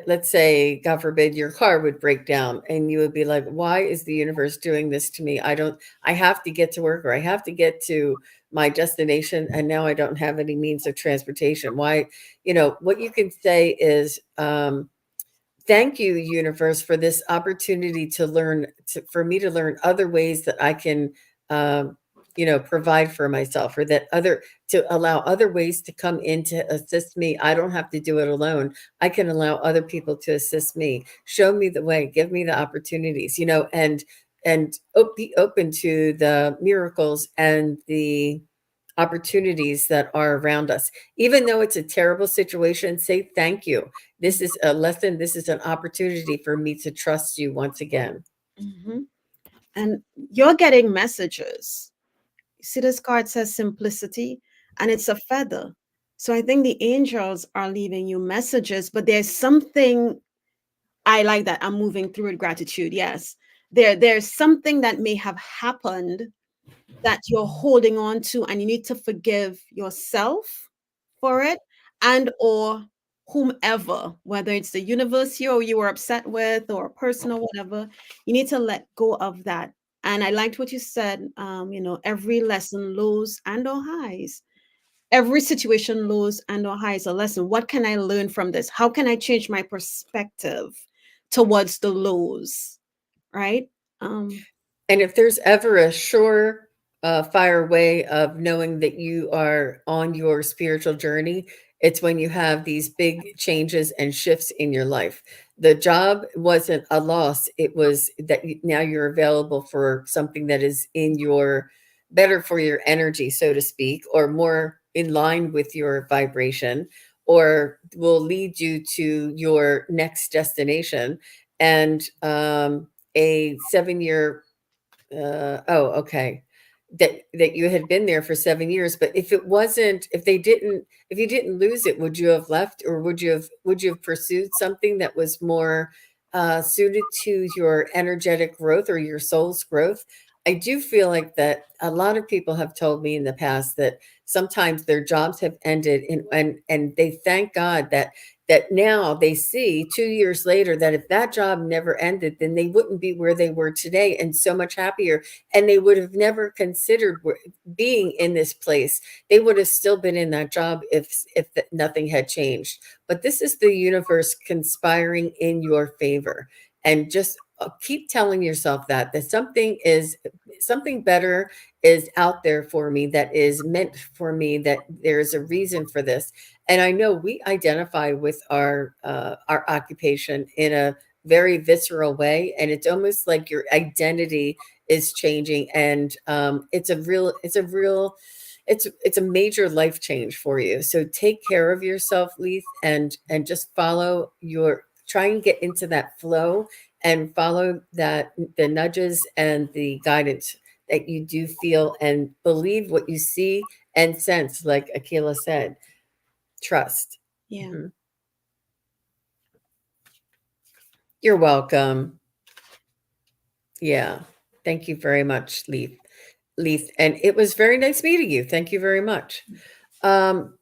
let's say, God forbid, your car would break down and you would be like, why is the universe doing this to me? I have to get to work, or I have to get to my destination. And now I don't have any means of transportation. Why? What you can say is, thank you, universe, for this opportunity to learn, for me to learn other ways that I can, provide for myself, or that other, to allow other ways to come in to assist me. I don't have to do it alone. I can allow other people to assist me. Show me the way, give me the opportunities, and be open to the miracles and the opportunities that are around us. Even though it's a terrible situation, say thank you. This is a lesson. This is an opportunity for me to trust you once again.
Hmm. And you're getting messages. See, this card says simplicity, and it's a feather. So I think the angels are leaving you messages, but there's something I like that. I'm moving through with gratitude. Yes. There's something that may have happened that you're holding on to, and you need to forgive yourself for it, and or whomever, whether it's the universe you were upset with, or a person, or whatever. You need to let go of that. And I liked what you said. Every lesson, lows and or highs, every situation, lows and or highs, a lesson. What can I learn from this? How can I change my perspective towards the lows? Right. um
And if there's ever a sure fire way of knowing that you are on your spiritual journey, it's when you have these big changes and shifts in your life. The job wasn't a loss, it was that now you're available for something that is in your, better for your energy, so to speak, or more in line with your vibration, or will lead you to your next destination. And a 7 year, oh, okay. That you had been there for 7 years, but if it wasn't, if you didn't lose it, would you have left, or would you have pursued something that was more suited to your energetic growth or your soul's growth? I do feel like that a lot of people have told me in the past that sometimes their jobs have ended, and they thank God that now they see 2 years later that if that job never ended, then they wouldn't be where they were today, and so much happier. And they would have never considered being in this place. They would have still been in that job if nothing had changed. But this is the universe conspiring in your favor. And just keep telling yourself that something better is out there for me, that is meant for me, that there's a reason for this. And I know we identify with our occupation in a very visceral way, and it's almost like your identity is changing, and it's a major life change for you. So take care of yourself, Leith, and just follow your, try and get into that flow, and follow that, the nudges and the guidance that you do feel and believe what you see and sense, like Akela said. Trust.
Yeah.
Mhm. You're welcome. Yeah. Thank you very much, Leith. Leith. And it was very nice meeting you. Thank you very much. Um,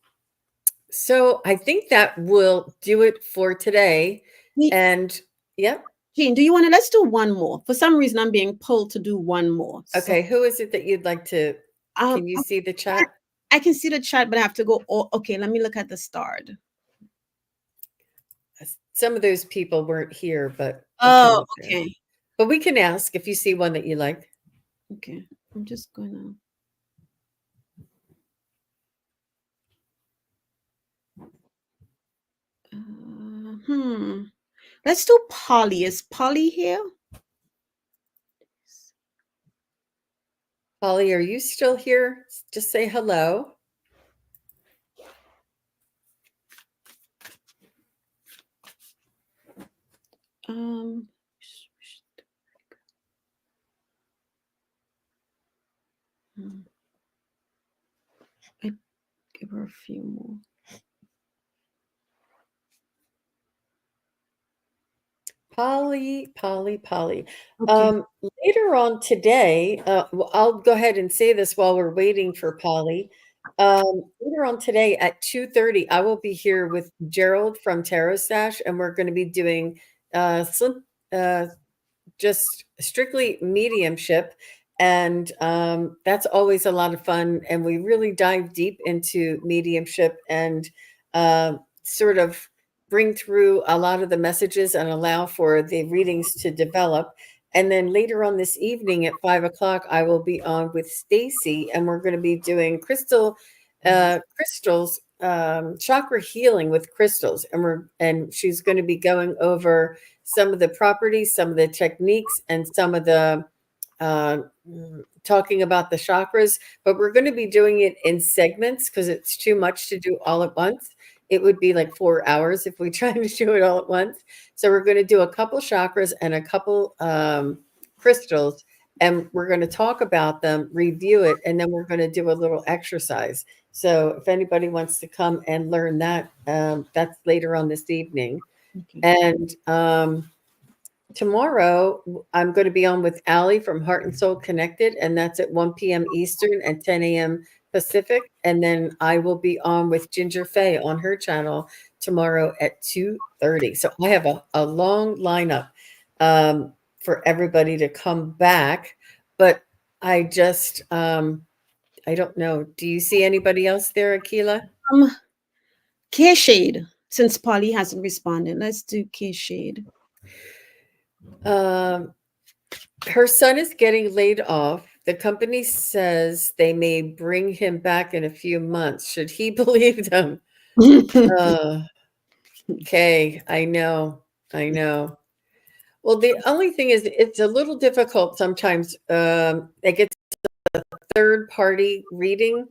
so I think that will do it for today.
Wait,
And yeah.
Jean, do you want to? Let's do one more. For some reason, I'm being pulled to do one more. So,
Okay. Who is it that you'd like to? Can you see the
I,
chat?
I can see the chat, but I have to go. Oh, okay, let me look at the start.
Some of those people weren't here, but we can
Oh,
look there.
okay.
But we can ask if you see one that you like.
Okay. I'm just gonna. Let's do Polly. Is Polly here?
Holly, are you still here? Just say hello.
Um, I give her a few more.
Polly, Polly, Polly.
Okay.
Later on today, I'll go ahead and say this while we're waiting for Polly. Later on today at 2:30, I will be here with Gerald from Tarot Stash, and we're going to be doing some just strictly mediumship. And that's always a lot of fun. And we really dive deep into mediumship and sort of bring through a lot of the messages and allow for the readings to develop. And then later on this evening at 5 o'clock, I will be on with Stacy, and we're going to be doing crystals, chakra healing with crystals, and she's going to be going over some of the properties, some of the techniques, and some of the uh, talking about the chakras. But we're going to be doing it in segments because it's too much to do all at once. It would be like 4 hours if we try to do it all at once. So we're going to do a couple chakras and a couple crystals, and we're going to talk about them, review it, and then we're going to do a little exercise. So if anybody wants to come and learn that, that's later on this evening.
Okay.
And tomorrow, I'm going to be on with Allie from Heart and Soul Connected, and that's at 1 p.m. Eastern and 10 a.m. Pacific. And then I will be on with Ginger Faye on her channel tomorrow at 2:30. So I have a long lineup for everybody to come back. But I just, I don't know. Do you see anybody else there, Akela?
K Shade. Since Polly hasn't responded, let's do K Shade.
Um, Her son is getting laid off. The company says they may bring him back in a few months. Should he believe them? Okay, I know. I know. Well, the only thing is, it's a little difficult sometimes. It gets a third party reading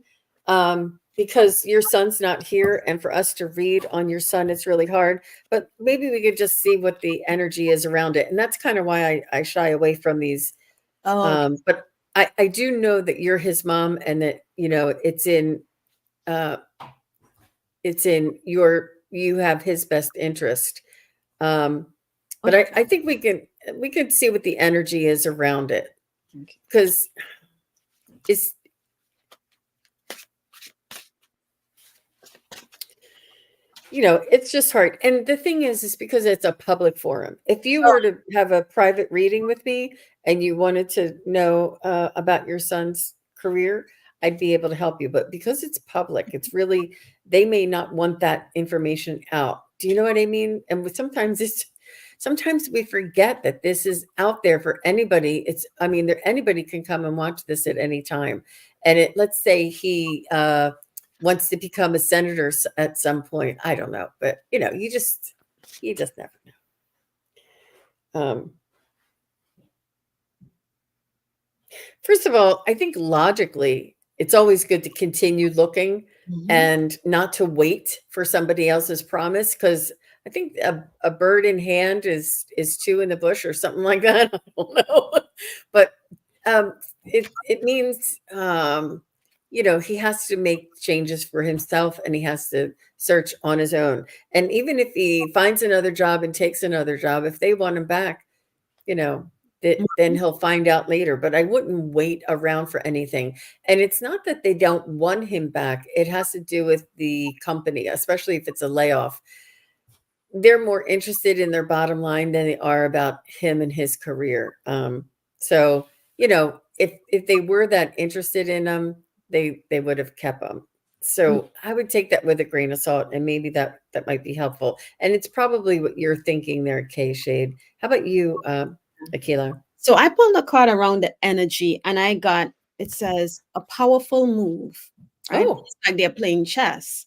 because your son's not here, and for us to read on your son, it's really hard. But maybe we could just see what the energy is around it, and that's kind of why I shy away from these.
Oh, okay.
But I do know that you're his mom, and that uh, it's in you have his best interest. But
Okay.
I think we can see what the energy is around it,
Okay.
because it's it's just hard. And the thing is because it's a public forum. If you
Oh,
were to have a private reading with me and you wanted to know about your son's career, I'd be able to help you. But because it's public, it's really, they may not want that information out. Do you know what I mean? And sometimes we forget that this is out there for anybody. Anybody can come and watch this at any time. And let's say he wants to become a senator at some point. I don't know, but you just never know. First of all, I think logically, it's always good to continue looking
mhm.
and not to wait for somebody else's promise, because I think a bird in hand is two in the bush or something like that. I don't know, but um, it means he has to make changes for himself, and he has to search on his own. And even if he finds another job and takes another job, if they want him back, you know, then
Mhm.
he'll find out later. But I wouldn't wait around for anything. And it's not that they don't want him back. It has to do with the company, especially if it's a layoff. They're more interested in their bottom line than they are about him and his career. So if they were that interested in him, they would have kept him. So I would take that with a grain of salt, and maybe that might be helpful. And it's probably what you're thinking there, Kay Shade. How about you, Akela?
So I pulled a card around the energy and I got, it says a powerful move, right?
Oh,
It's like they're playing chess.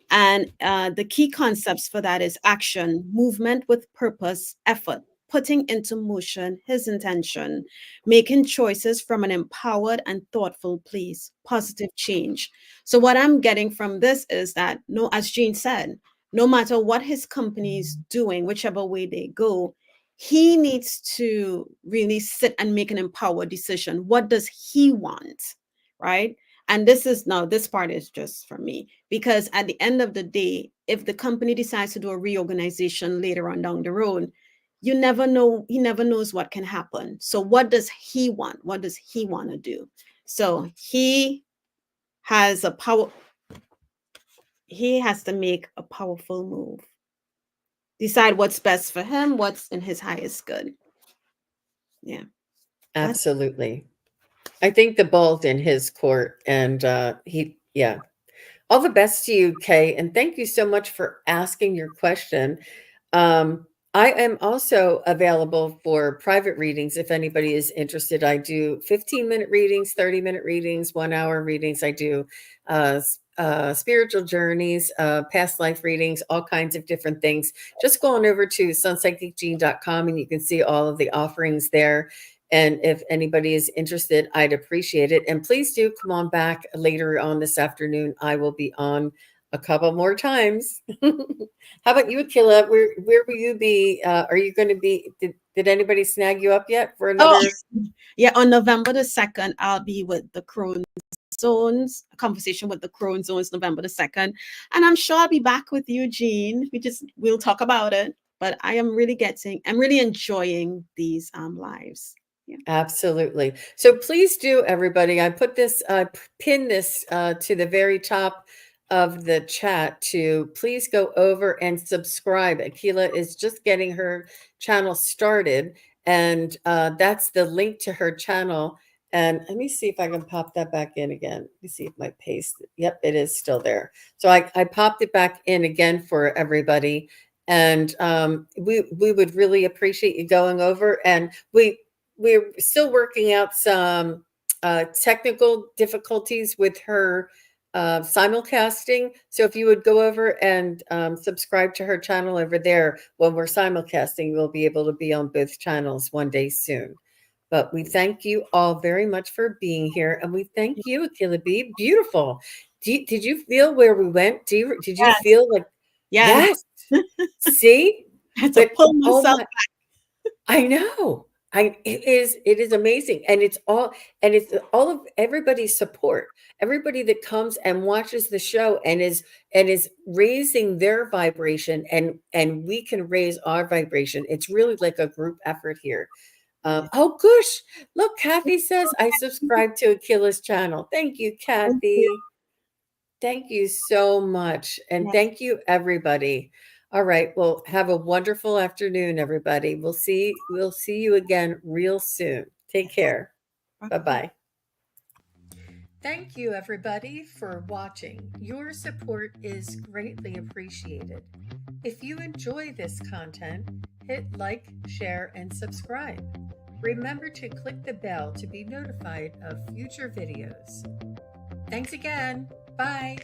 And the key concepts for that is action, movement with purpose, effort, putting into motion his intention, making choices from an empowered and thoughtful place, positive change. So what I'm getting from this is that, no, as Jean said, no matter what his company is doing, whichever way they go, he needs to really sit and make an empowered decision. What does he want? Right? And this part is just for me, because at the end of the day, if the company decides to do a reorganization later on down the road, you never know, he never knows what can happen. So what does he want? What does he want to do? So has a power he has to make a powerful move. Decide what's best for him, what's in his highest good. Yeah. That's
absolutely. I think the ball's in his court, and yeah. All the best to you, Kay, and thank you so much for asking your question. Um, I am also available for private readings if anybody is interested. I do 15-minute readings, 30-minute readings, 1 hour readings. I do spiritual journeys, past life readings, all kinds of different things. Just go on over to SunPsychicJean.com and you can see all of the offerings there. And if anybody is interested, I'd appreciate it. And please do come on back later on this afternoon. I will be on a couple more times. How about you, Akila? Where will you be? Are you going to be? Did anybody snag you up yet for
oh
another?
yeah, on November the 2nd, I'll be with the Crown Zones, a conversation with the Crown Zones, November the 2nd. And I'm sure I'll be back with you, Jean. We'll talk about it. But I'm really enjoying these lives. Yeah.
Absolutely. So please do, everybody. I put this, pin this to the very top of the chat to please go over and subscribe. Akila is just getting her channel started, and that's the link to her channel. And let me see if I can pop that back in again. Let me see if my paste. Yep, it is still there. So I popped it back in again for everybody. And we would really appreciate you going over. And we're still working out some technical difficulties with her simulcasting. So if you would go over and subscribe to her channel over there, when we're simulcasting, we'll be able to be on both channels one day soon. But we thank you all very much for being here, and we thank you, Akila B. Beautiful. Did you feel where we went? Did you
Yes.
feel like
Yes.
yes? See,
I had to
but
pull
oh
myself.
my, I know. It is amazing. And it's all of everybody's support. Everybody that comes and watches the show and is raising their vibration, and we can raise our vibration. It's really like a group effort here.
Yeah.
Oh gosh, look, Kathy says I subscribe to Akila's channel. Thank you,
Thank you.
Kathy. Thank you so much. And
Yeah.
thank you, everybody. All right. Well, have a wonderful afternoon, everybody. We'll see you again real soon. Take
Yes.
care.
Okay.
Bye-bye. Thank you, everybody, for watching. Your support is greatly appreciated. If you enjoy this content, hit like, share, and subscribe. Remember to click the bell to be notified of future videos. Thanks again. Bye.